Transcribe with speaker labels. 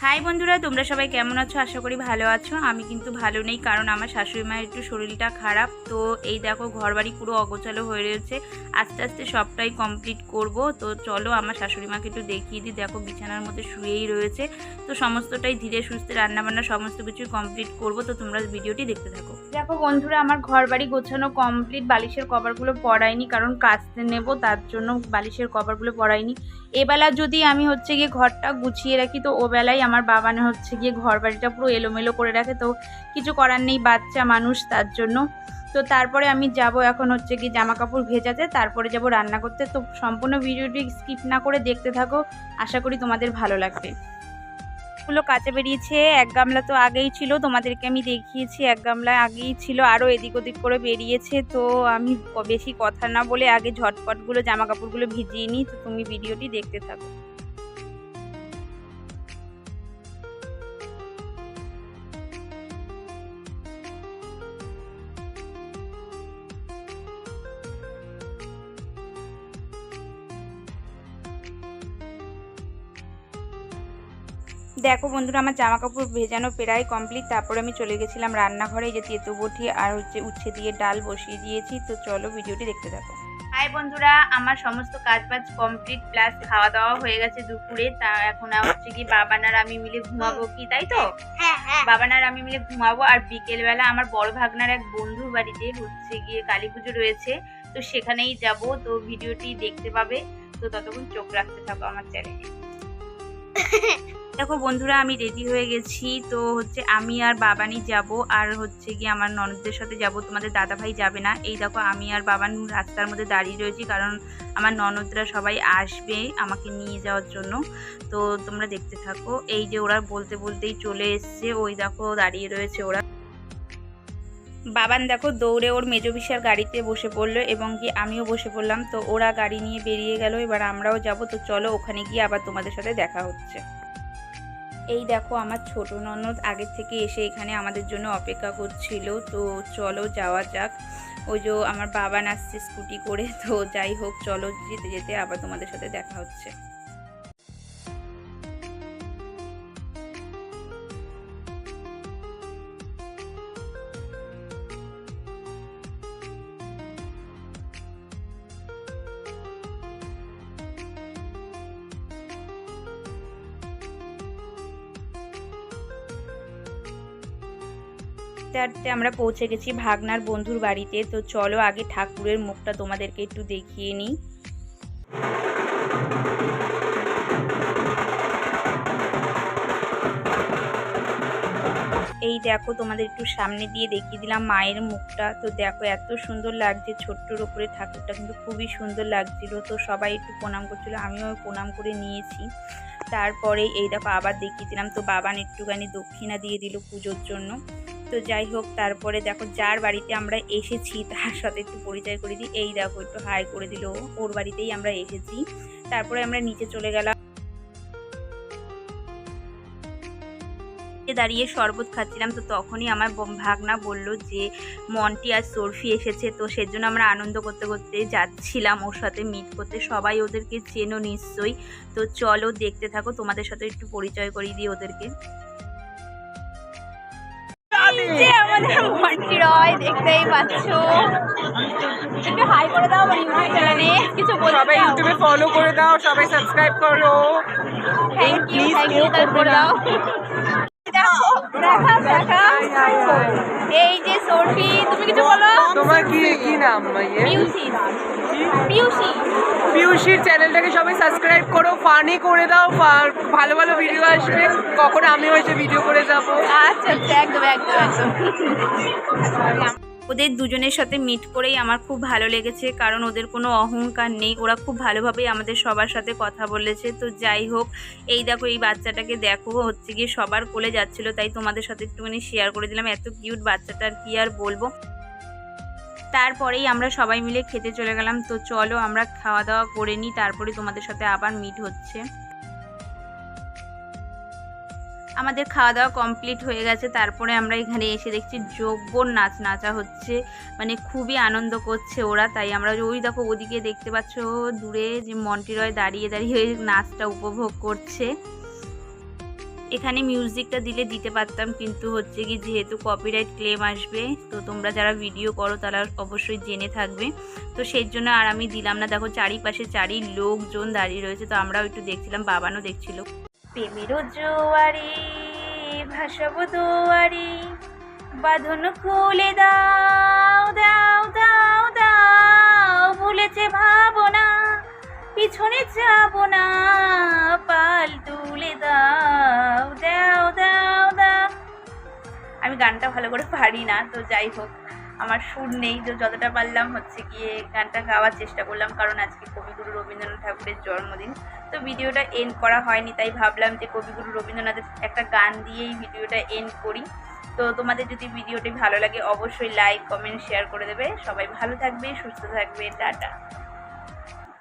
Speaker 1: High বন্ধুরা, তোমরা সবাই কেমন আছো? আশা করি ভালো আছো। আমি কিন্তু ভালো নেই, কারণ আমার শাশুড়ি মায়ের একটু শরীরটা খারাপ। তো এই দেখো, ঘরবাড়ি পুরো অগোছালো হয়ে রয়েছে। আস্তে আস্তে সবটাই কমপ্লিট করব। তো চলো আমার শাশুড়ি মাকে একটু দেখিয়ে দিই। দেখো, বিছানার মধ্যে শুয়েই রয়েছে। তো সমস্তটাই ধীরে সুস্থে রান্নাবান্না সমস্ত কিছুই কমপ্লিট করব। তো তোমরা ভিডিওটি দেখতে থাকো। দেখো বন্ধুরা, আমার ঘরবাড়ি গোছানো কমপ্লিট। বালিশের কভারগুলো পরাইনি, কারণ কাচতে নেব, তার জন্য বালিশের কভারগুলো পরাইনি। এবেলা যদি আমি গিয়ে ঘরটা গুছিয়ে রাখি, তো ও বেলায় আমার বাবা গিয়ে ঘর বাড়িটা পুরো এলোমেলো করে রাখে। তো কিছু করার নেই, বাচ্চা মানুষ, তার জন্য। তো তারপরে আমি যাব এখন গিয়ে জামা কাপড় ভেজাতে, তারপরে যাব রান্না করতে। তো সম্পূর্ণ ভিডিওটি স্কিপ না করে দেখতে থাকো, আশা করি তোমাদের ভালো লাগবে। গুলো কাচে বেরিয়েছে। এক গামলা তো আগেই ছিল, তোমাদেরকে আমি দেখিয়েছি, এক গামলা আগেই ছিল, আরও এদিক ওদিক করে বেরিয়েছে। তো আমি বেশি কথা না বলে আগে ঝটপটগুলো জামা কাপড়গুলো ভিজিয়ে নিই। তো তুমি ভিডিওটি দেখতে থাকো। দেখো বন্ধুরা, আমার জামা কাপড় ভেজানো প্রায় কমপ্লিট। তারপরে আমি চলে গেছিলাম রান্নাঘরে। এই যে তেঁতো বটি আর উচ্ছে দিয়ে ডাল বসিয়ে দিয়েছি। তো চলো ভিডিওটি দেখতে থাকো। হাই বন্ধুরা, আমার সমস্ত কাজবাজ কমপ্লিট, প্লাস খাওয়া দাওয়া হয়ে গেছে দুপুরে। তা এখন কি বাবানার আমি মিলে ঘুমাবো, কি তাই তো? বাবানার আমি মিলে ঘুমাবো। আর বিকেলবেলা আমার বড় ভাগনার এক বন্ধুর বাড়িতে গিয়ে কালী পুজো রয়েছে, তো সেখানেই যাব। তো ভিডিওটি দেখতে পাবে। তো ততক্ষণ চোখ রাখতে থাকো আমার চ্যানেলে। দেখো বন্ধুরা, আমি রেডি হয়ে গেছি। তো আমি আর বাবানি যাব, আর গিয়ে আমার ননদদের সাথে যাব। তোমাদের দাদা ভাই যাবে না। এই দেখো, আমি আর বাবান রাস্তার মধ্যে দাঁড়িয়ে রয়েছি, কারণ আমার ননদরা সবাই আসবে আমাকে নিয়ে যাওয়ার জন্য। তো তোমরা দেখতে থাকো। এই যে ওরা বলতে বলতেই চলে এসছে, ওই দেখো দাঁড়িয়ে রয়েছে ওরা। বাবান দেখো দৌড়ে ওর মেজো পিসার গাড়িতে বসে পড়লো, এবং কি আমিও বসে পড়লাম। তো ওরা গাড়ি নিয়ে বেরিয়ে গেল, এবার আমরাও যাব। তো চলো ওখানে গিয়ে আবার তোমাদের সাথে দেখা হচ্ছে। এই দেখো, আমার ছোট ননদ আগের থেকে এসে এখানে আমাদের জন্য অপেক্ষা করছিল। তো চলো যাওয়া যাক। ওই যে আমার বাবান আসছে স্কুটি করে। তো যাই হোক, চলো যেতে যেতে আবার তোমাদের সাথে দেখা হচ্ছে। হাঁটতে আমরা পৌঁছে গেছি ভাগনার বন্ধুর বাড়িতে। তো চলো আগে ঠাকুরের মুখটা তোমাদেরকে একটু দেখিয়ে নিই। এই দেখো, তোমাদের একটু সামনে দিয়ে দেখিয়ে দিলাম মায়ের মুখটা। তো দেখো এত সুন্দর লাগছে, ছোট্টর ওপরে ঠাকুরটা কিন্তু খুবই সুন্দর লাগছিল। তো সবাই একটু প্রণাম করছিল, আমিও প্রণাম করে নিয়েছি। তারপরে এই দেখো আবার দেখিয়ে দিলাম। তো বাবান একটুখানি দক্ষিণা দিয়ে দিল পুজোর জন্য। তো যাই হোক, তারপরে দেখো যার বাড়িতে আমরা এসেছি তার সাথে একটু পরিচয় করে দিই। এই দেখো একটু হাই করে দিল, ওর বাড়িতেই আমরা এসেছি। তারপরে আমরা নিচে চলে গেলাম, দাঁড়িয়ে শরবত খাচ্ছিলাম। তো তখনই আমার ভাগনা বলল যে মন্টি আর সরফি এসেছে। তো সেজন্য আমরা আনন্দ করতে করতে যাচ্ছিলাম ওর সাথে মিট করতে। সবাই ওদেরকে চেনো নিশ্চয়ই। তো চলো দেখতে থাকো, তোমাদের সাথে একটু পরিচয় করিয়ে দিই ওদেরকে। আমাদের মন্টি রয়, দেখতেই পাচ্ছ। একটু হাই করে দাও আমার ইউটিউব চ্যানেলে, কিছু বলতে
Speaker 2: সবাই ইউটিউবে ফলো করে দাও, সবাই সাবস্ক্রাইব করো।
Speaker 1: থ্যাংক ইউ করে দাও। এই যে সরফি, তুমি কিছু বলো।
Speaker 2: তোমার কি নাম? পিউষির চ্যানেলটাকে সবাই সাবস্ক্রাইব করো, ফানি করে দাও, ভালো ভালো ভিডিও আসবে। কখন আমিও এসে ভিডিও করে যাবো।
Speaker 1: আচ্ছা, একদম একদম একদম। ওদের দুজনের সাথে মিট করেই আমার খুব ভালো লেগেছে, কারণ ওদের কোনো অহংকার নেই। ওরা খুব ভালোভাবেই আমাদের সবার সাথে কথা বলেছে। তো যাই হোক, এই দেখো এই বাচ্চাটাকে দেখো গিয়ে সবার কোলে যাচ্ছিল, তাই তোমাদের সাথে একটুখানি শেয়ার করে দিলাম। এত কিউট বাচ্চাটার কি আর বলবো। তারপরেই আমরা সবাই মিলে খেতে চলে গেলাম। তো চলো আমরা খাওয়া দাওয়া করে নিই, তারপরে তোমাদের সাথে আবার মিট হচ্ছে। আমাদের খাওয়া দাওয়া কমপ্লিট হয়ে গেছে। তারপরে আমরা এখানে এসে দেখছি জব্বর নাচা হচ্ছে, মানে খুবই আনন্দ করছে ওরা। তাই আমরা ওই দেখো ওদিকে দেখতে পাচ্ছ দূরে যে মন্টি রয় দাঁড়িয়ে দাঁড়িয়ে নাচটা উপভোগ করছে। এখানে মিউজিকটা দিলে দিতে পারতাম, কিন্তু হচ্ছে কি যেহেতু কপিরাইট ক্লেম আসবে, তো তোমরা যারা ভিডিও করো তারা অবশ্যই জেনে থাকবে, তো সেই জন্য আর আমি দিলাম না। দেখো চারিপাশে লোকজন দাঁড়িয়ে রয়েছে, তো আমরাও একটু দেখছিলাম, বাবানও দেখছিল। প্রেমেরও জোয়ারে ভাসাবো দুয়ারে, বাঁধন খুলে দাও দাও দাও দাও, ভুলেছে ভাবনা পিছনে যাব না, পাল তুলে দাও দাও দাও দাও। আমি গানটা ভালো করে পারি না, তো যাই হোক আমার সুর নেই, তো যতটা পারলাম হচ্ছে গিয়ে গানটা গাওয়ার চেষ্টা করলাম, কারণ আজকে কবিগুরু রবীন্দ্রনাথ ঠাকুরের জন্মদিন। তো ভিডিওটা এন্ড করা হয়নি, তাই ভাবলাম যে কবিগুরু রবীন্দ্রনাথের একটা গান দিয়েই ভিডিওটা এন্ড করি। তো তোমাদের যদি ভিডিওটি ভালো লাগে অবশ্যই লাইক কমেন্ট শেয়ার করে দেবে। সবাই ভালো থাকবে, সুস্থ থাকবে, টাটা।